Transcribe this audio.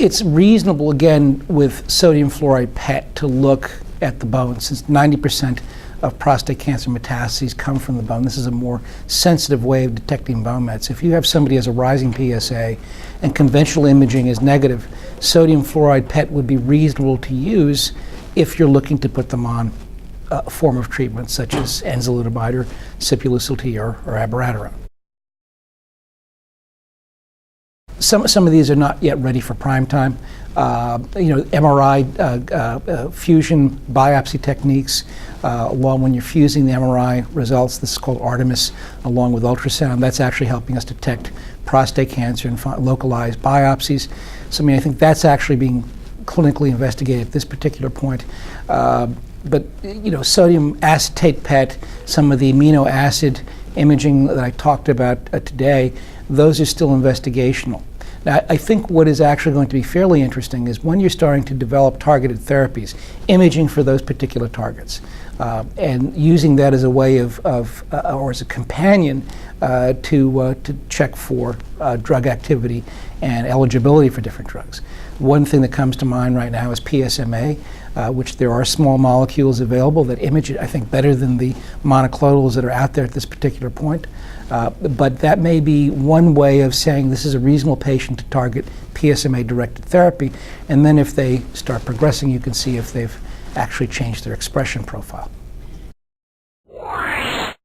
It's reasonable, again, with sodium fluoride PET to look at the bone, since 90% of prostate cancer metastases come from the bone. This is a more sensitive way of detecting bone mets. If you have somebody who has a rising PSA and conventional imaging is negative, sodium fluoride PET would be reasonable to use if you're looking to put them on a form of treatment such as enzalutamide or sipuleucel T or abiraterone. Some of these are not yet ready for prime time. MRI fusion biopsy techniques, along when you're fusing the MRI results, this is called Artemis, along with ultrasound, that's actually helping us detect prostate cancer and localized biopsies. So I think that's actually being clinically investigated at this particular point. But sodium acetate PET, some of the amino acid imaging that I talked about today, those are still investigational. Now, I think what is actually going to be fairly interesting is when you're starting to develop targeted therapies, imaging for those particular targets, and using that as a way or as a companion to check for drug activity and eligibility for different drugs. One thing that comes to mind right now is PSMA, which there are small molecules available that image it, I think, better than the monoclonals that are out there at this particular point. But that may be one way of saying this is a reasonable patient to target PSMA-directed therapy, and then if they start progressing, you can see if they've actually changed their expression profile.